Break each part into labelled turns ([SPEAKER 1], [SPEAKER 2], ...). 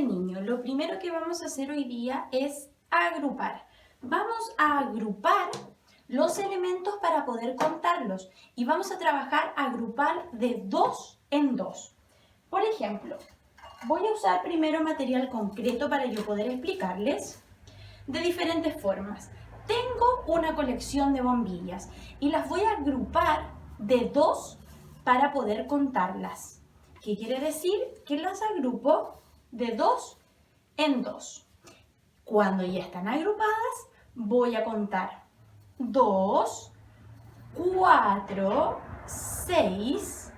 [SPEAKER 1] niño, lo primero que vamos a hacer hoy día es agrupar. Vamos a agrupar los elementos para poder contarlos y vamos a trabajar a agrupar de 2 en 2. Por ejemplo, voy a usar primero material concreto para yo poder explicarles de diferentes formas. Tengo una colección de bombillas y las voy a agrupar de 2 para poder contarlas. ¿Qué quiere decir? Que las agrupo de 2 en 2. Cuando ya están agrupadas, voy a contar 2, 4, 6,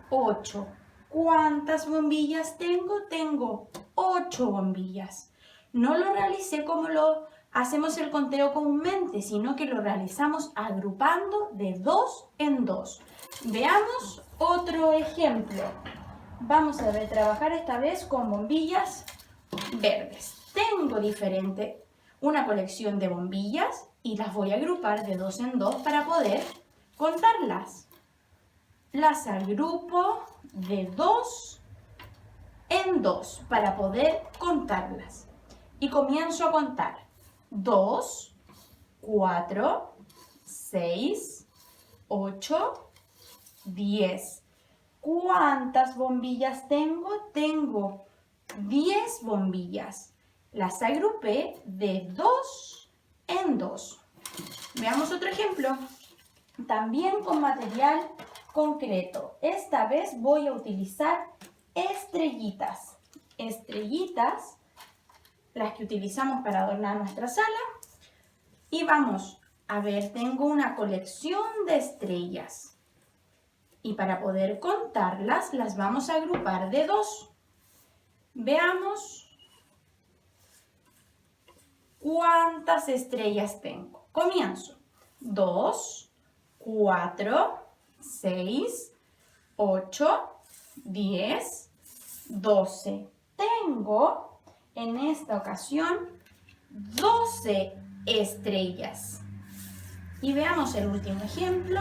[SPEAKER 1] 8. ¿Cuántas bombillas tengo? Tengo 8 bombillas. No lo realicé como lo hacemos el conteo comúnmente, sino que lo realizamos agrupando de 2 en 2. Veamos otro ejemplo. Vamos a trabajar esta vez con bombillas verdes. Tengo una colección de bombillas y las voy a agrupar de 2 en 2 para poder contarlas. Las agrupo de 2 en 2 para poder contarlas. Y comienzo a contar. 2, 4, 6, 8, 10. ¿Cuántas bombillas tengo? Tengo 10 bombillas. Las agrupé de 2 en 2. Veamos otro ejemplo. También con material concreto. Esta vez voy a utilizar estrellitas. Estrellitas, las que utilizamos para adornar nuestra sala. Y vamos a ver, tengo una colección de estrellas. Y para poder contarlas, las vamos a agrupar de 2. Veamos cuántas estrellas tengo. Comienzo. 2, 4, 6, 8, 10, 12. Tengo en esta ocasión 12 estrellas. Y veamos el último ejemplo.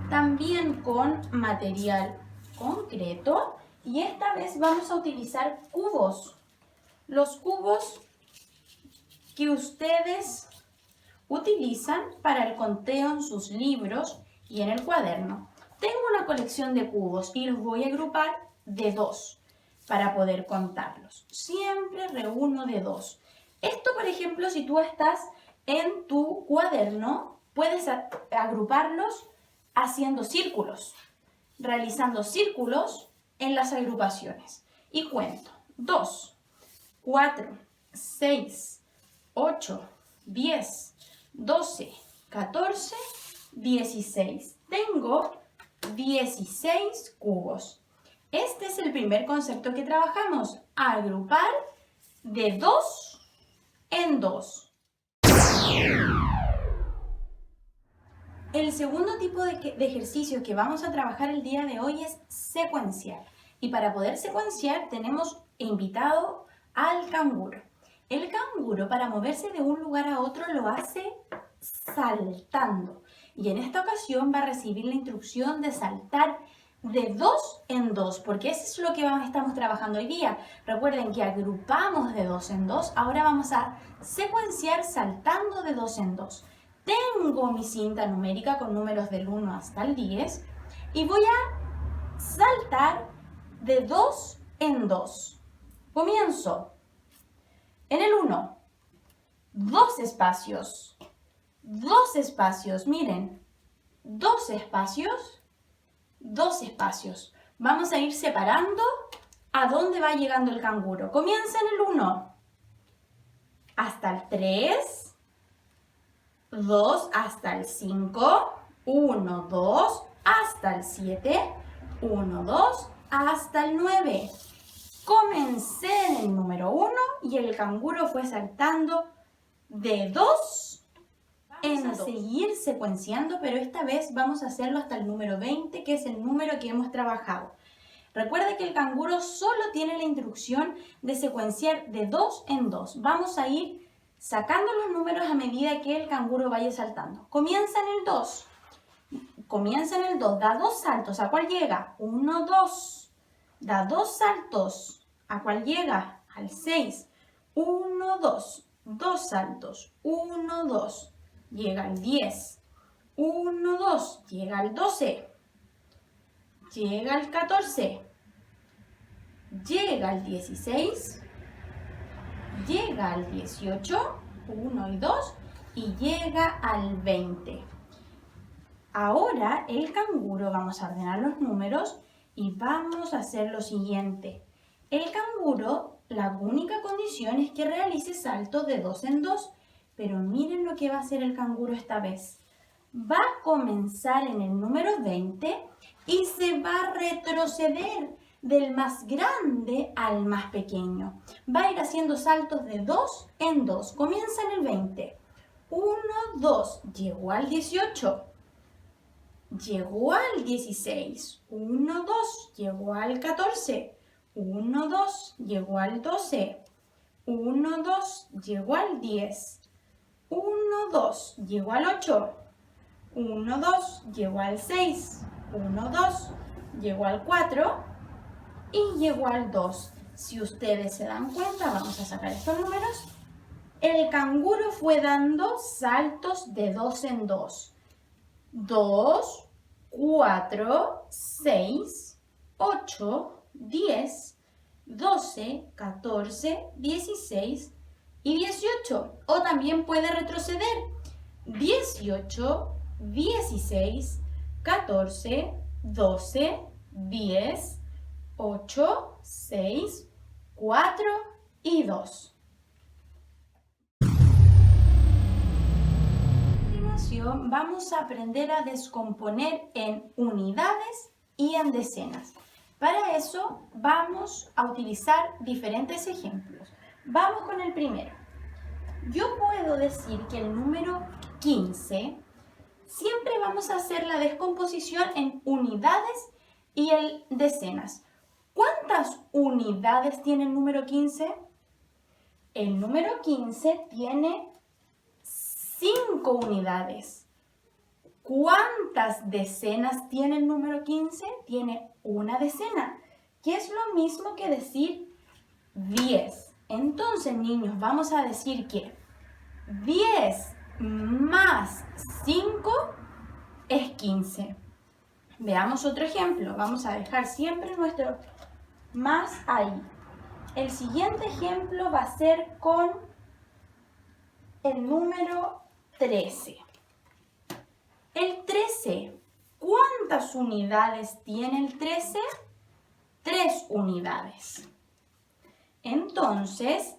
[SPEAKER 1] También con material concreto. Y esta vez vamos a utilizar cubos. Los cubos que ustedes utilizan para el conteo en sus libros y en el cuaderno. Tengo una colección de cubos y los voy a agrupar de 2 para poder contarlos. Siempre reúno de 2. Esto, por ejemplo, si tú estás en tu cuaderno, puedes agruparlos haciendo círculos, realizando círculos en las agrupaciones. Y cuento. 2, 4, 6, 8, 10, 12, 14, 16. Tengo 16 cubos. Este es el primer concepto que trabajamos. Agrupar de 2 en 2. El segundo tipo de ejercicio que vamos a trabajar el día de hoy es secuenciar. Y para poder secuenciar tenemos invitado al canguro. El canguro, para moverse de un lugar a otro, lo hace saltando. Y en esta ocasión va a recibir la instrucción de saltar de 2 en 2, porque eso es lo que estamos trabajando hoy día. Recuerden que agrupamos de 2 en 2, ahora vamos a secuenciar saltando de 2 en 2. Tengo mi cinta numérica con números del 1 hasta el 10 y voy a saltar de 2 en 2. Comienzo. En el 1, 2 espacios. 2 espacios, miren. 2 espacios. 2 espacios. Vamos a ir separando a dónde va llegando el canguro. Comienza en el 1 hasta el 3. 2 hasta el 5, 1, 2, hasta el 7, 1, 2, hasta el 9. Comencé en el número 1 y el canguro fue saltando de 2 en 2. Seguir secuenciando, pero esta vez vamos a hacerlo hasta el número 20, que es el número que hemos trabajado. Recuerda que el canguro solo tiene la instrucción de secuenciar de 2 en 2. Vamos a ir sacando los números a medida que el canguro vaya saltando. Comienza en el 2. Comienza en el 2. Da 2 saltos. ¿A cuál llega? 1, 2. Da 2 saltos. ¿A cuál llega? Al 6. 1, 2. 2 saltos. 1, 2. Llega al 10. 1, 2. Llega al 12. Llega al 14. Llega al 16. Llega al 18. 1 y 2. Y llega al 20. Ahora el canguro, vamos a ordenar los números y vamos a hacer lo siguiente. El canguro, la única condición es que realice saltos de 2 en 2, pero miren lo que va a hacer el canguro esta vez. Va a comenzar en el número 20 y se va a retroceder del más grande al más pequeño. Va a ir haciendo saltos de 2 en 2. Comienza en el 20. 1, 2, llegó al 18. Llegó al 16. 1, 2, llegó al 14. 1, 2, llegó al 12. 1, 2, llegó al 10. 1, 2, llegó al 8. 1, 2, llegó al 6. 1, 2, llegó al 4 y llegó al 2. Si ustedes se dan cuenta, vamos a sacar estos números. El canguro fue dando saltos de 2 en 2. 2, 4, 6, 8, 10, 12, 14, 16 y 18. O también puede retroceder. 18, 16, 14, 12, 10, 8, 6, 4 y 2. Vamos a aprender a descomponer en unidades y en decenas. Para eso vamos a utilizar diferentes ejemplos. Vamos con el primero. Yo puedo decir que el número 15, siempre vamos a hacer la descomposición en unidades y en decenas. ¿Cuántas unidades tiene el número 15? El número 15 tiene 5 unidades. ¿Cuántas decenas tiene el número 15? Tiene una decena, que es lo mismo que decir 10. Entonces, niños, vamos a decir que 10 más 5 es 15. Veamos otro ejemplo. Vamos a dejar siempre nuestro más ahí. El siguiente ejemplo va a ser con el número 13. El 13, ¿cuántas unidades tiene el 13? 3 unidades. Entonces,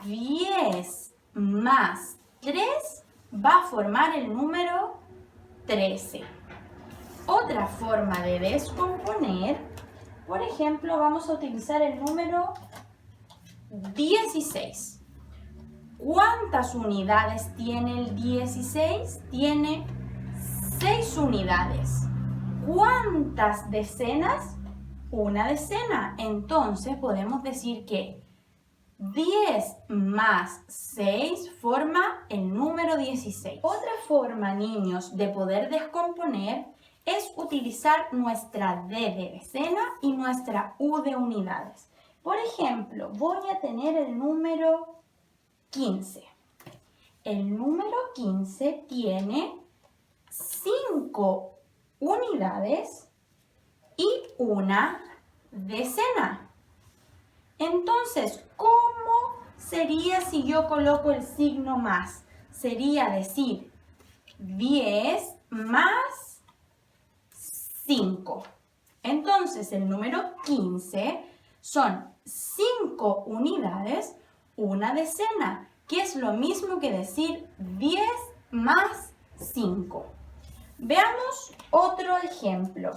[SPEAKER 1] 10 más 3 va a formar el número 13. Otra forma de descomponer, por ejemplo, vamos a utilizar el número 16. ¿Cuántas unidades tiene el 16? Tiene 6 unidades. ¿Cuántas decenas? Una decena. Entonces podemos decir que 10 más 6 forma el número 16. Otra forma, niños, de poder descomponer es utilizar nuestra D de decena y nuestra U de unidades. Por ejemplo, voy a tener el número 15. El número 15 tiene 5 unidades y una decena. Entonces, ¿cómo sería si yo coloco el signo más? Sería decir 10 más 5. Entonces, el número 15 son 5 unidades, una decena, que es lo mismo que decir 10 más 5. Veamos otro ejemplo.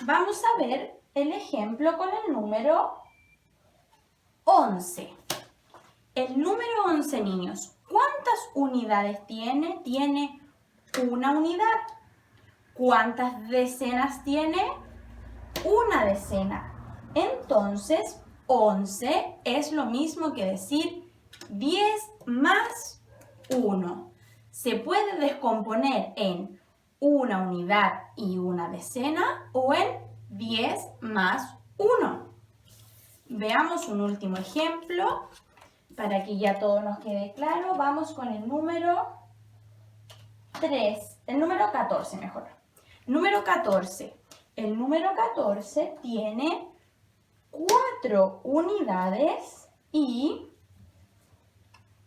[SPEAKER 1] Vamos a ver el ejemplo con el número 11. El número 11, niños, ¿cuántas unidades tiene? Tiene una unidad. ¿Cuántas decenas tiene? Una decena. Entonces, 11 es lo mismo que decir 10 más 1. Se puede descomponer en una unidad y una decena o en 10 más 1. Veamos un último ejemplo para que ya todo nos quede claro. Vamos con el número 3, el número 14 mejor. Número 14. El número 14 tiene 4 unidades y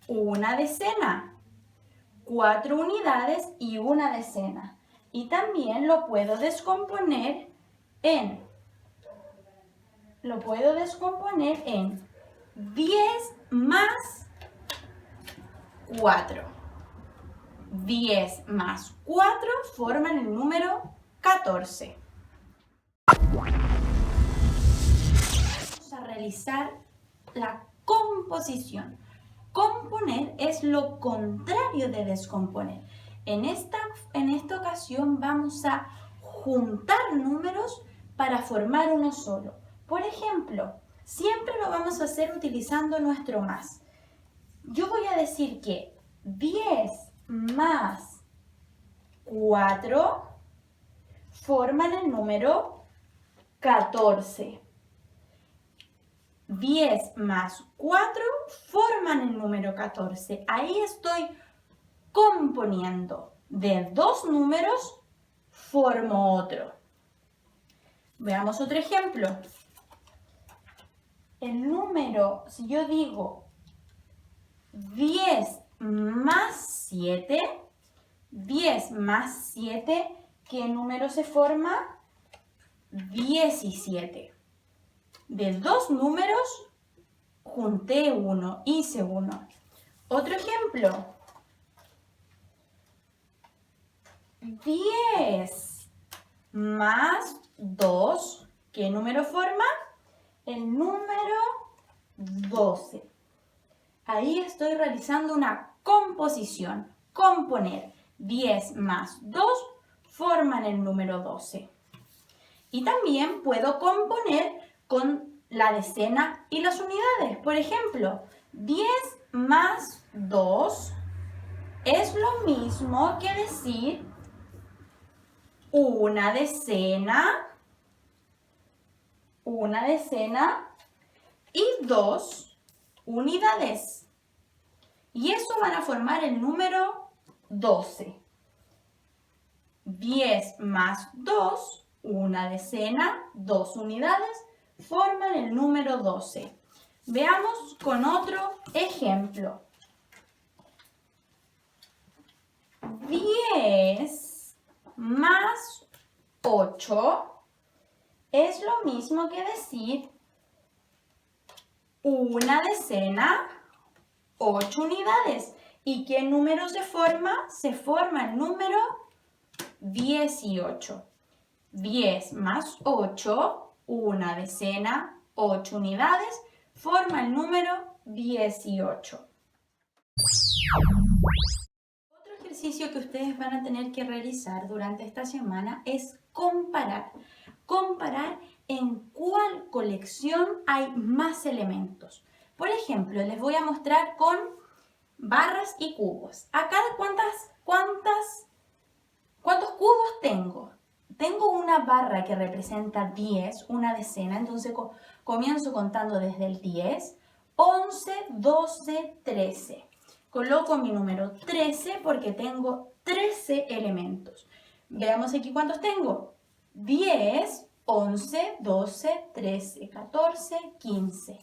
[SPEAKER 1] una decena. 4 unidades y una decena. Y también lo puedo descomponer en 10 más 4. 10 más 4 forman el número 14. Vamos a realizar la composición. Componer es lo contrario de descomponer. En esta ocasión vamos a juntar números para formar uno solo. Por ejemplo, siempre lo vamos a hacer utilizando nuestro más. Yo voy a decir que 10 más 4 forman el número 14. 10 más 4 forman el número 14. Ahí estoy componiendo. De dos números formo otro. Veamos otro ejemplo. El número, si yo digo 10 más 7, 10 más 7, ¿qué número se forma? 17. De dos números junté uno, hice uno. Otro ejemplo. 10 más 2, ¿qué número forma? El número 12. Ahí estoy realizando una composición. Componer. 10 más 2 forman el número 12. Y también puedo componer con la decena y las unidades. Por ejemplo, 10 más 2 es lo mismo que decir una decena y 2 unidades. Y eso van a formar el número 12. 10 más 2, una decena, 2 unidades, forman el número 12. Veamos con otro ejemplo. 10 más 8 es lo mismo que decir una decena, 8 unidades. ¿Y qué número se forma? Se forma el número 18. 10 más 8, una decena, 8 unidades, forma el número 18. Otro ejercicio que ustedes van a tener que realizar durante esta semana es comparar. Comparar en cuál colección hay más elementos. Por ejemplo, les voy a mostrar con barras y cubos. Acá, ¿cuántos cubos tengo? Tengo una barra que representa 10, una decena, entonces comienzo contando desde el 10, 11, 12, 13. Coloco mi número 13 porque tengo 13 elementos. Veamos aquí cuántos tengo. 10, 11, 12, 13, 14, 15.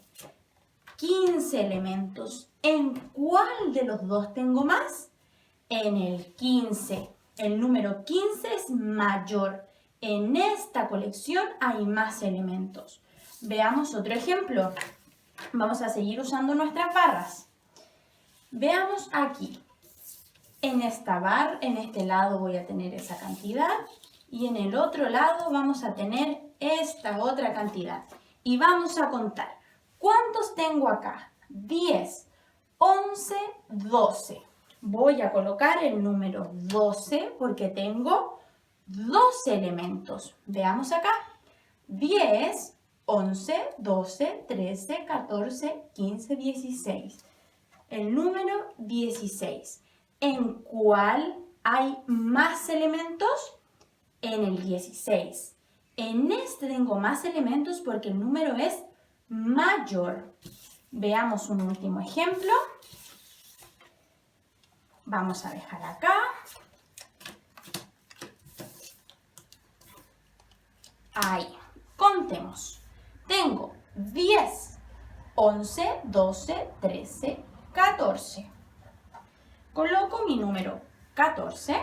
[SPEAKER 1] 15 elementos. ¿En cuál de los dos tengo más? En el 15. El número 15 es mayor. En esta colección hay más elementos. Veamos otro ejemplo. Vamos a seguir usando nuestras barras. Veamos aquí. En este lado voy a tener esa cantidad y en el otro lado vamos a tener esta otra cantidad. Y vamos a contar. ¿Cuántos tengo acá? 10, 11, 12. Voy a colocar el número 12 porque tengo 12 elementos. Veamos acá. 10, 11, 12, 13, 14, 15, 16. El número 16. ¿En cuál hay más elementos? En el 16. En este tengo más elementos porque el número es mayor. Veamos un último ejemplo. Vamos a dejar acá. Ahí. Contemos. Tengo 10, 11, 12, 13, 14. Coloco mi número 14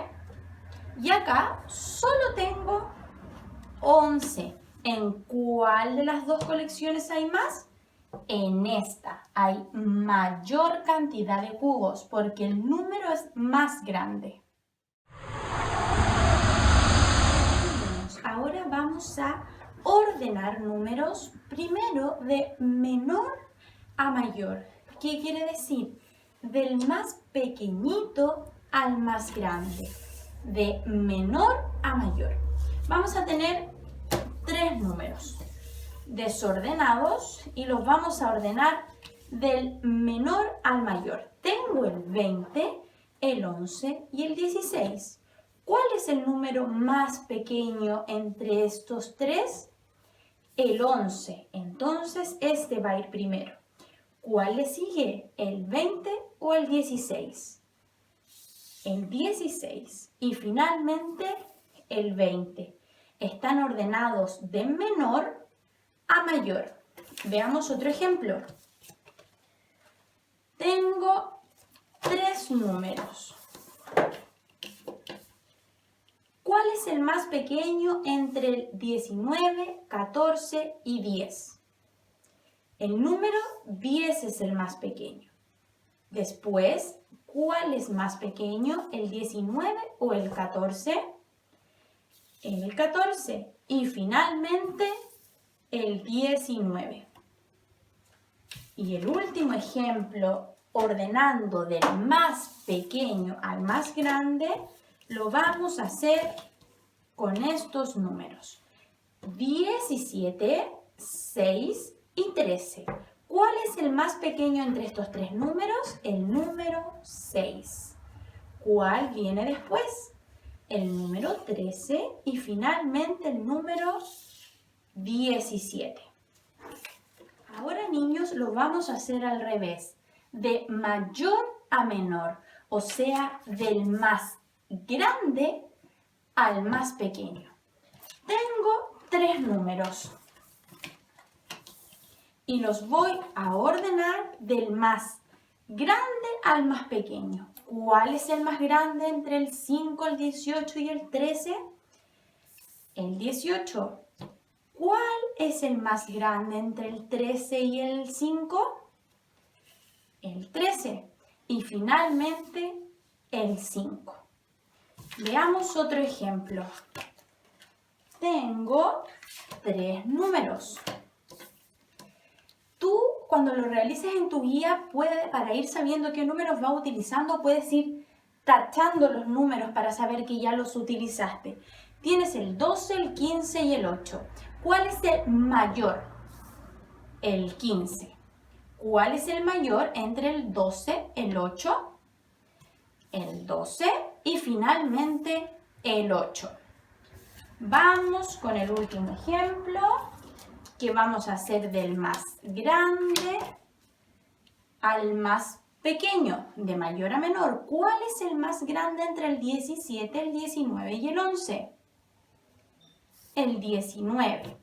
[SPEAKER 1] y acá solo tengo 11. ¿En cuál de las dos colecciones hay más? En esta hay mayor cantidad de cubos porque el número es más grande. Ahora vamos a ordenar números primero de menor a mayor. ¿Qué quiere decir? Del más pequeñito al más grande. De menor a mayor. Vamos a tener 3 números desordenados y los vamos a ordenar del menor al mayor. Tengo el 20, el 11 y el 16. ¿Cuál es el número más pequeño entre estos 3? El 11. Entonces este va a ir primero. ¿Cuál le sigue? ¿El 20 o el 16? El 16 y finalmente el 20. Están ordenados de menor a mayor. Veamos otro ejemplo. Tengo 3 números. ¿Cuál es el más pequeño entre el 19, 14 y 10? El número 10 es el más pequeño. Después, ¿cuál es más pequeño? ¿El 19 o el 14? El 14. Y finalmente, el 19. Y el último ejemplo, ordenando del más pequeño al más grande, lo vamos a hacer con estos números. 17, 6 y 13. ¿Cuál es el más pequeño entre estos 3 números? El número 6. ¿Cuál viene después? El número 13 y finalmente el número 17. Ahora, niños, lo vamos a hacer al revés, de mayor a menor, o sea, del más grande al más pequeño. Tengo 3 números y los voy a ordenar del más grande al más pequeño. ¿Cuál es el más grande entre el 5, el 18 y el 13? El 18. ¿Cuál es el más grande entre el 13 y el 5? El 13. Y finalmente el 5. Veamos otro ejemplo. Tengo 3 números. Tú, cuando lo realices en tu guía, para ir sabiendo qué números vas utilizando, puedes ir tachando los números para saber que ya los utilizaste. Tienes el 12, el 15 y el 8. ¿Cuál es el mayor? El 15. ¿Cuál es el mayor entre el 12, el 8? El 12 y finalmente el 8. Vamos con el último ejemplo, que vamos a hacer del más grande al más pequeño, de mayor a menor. ¿Cuál es el más grande entre el 17, el 19 y el 11? El 19.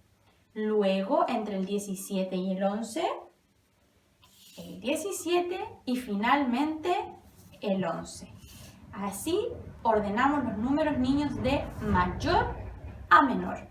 [SPEAKER 1] Luego, entre el 17 y el 11, el 17 y finalmente el 11. Así ordenamos los números, niños, de mayor a menor.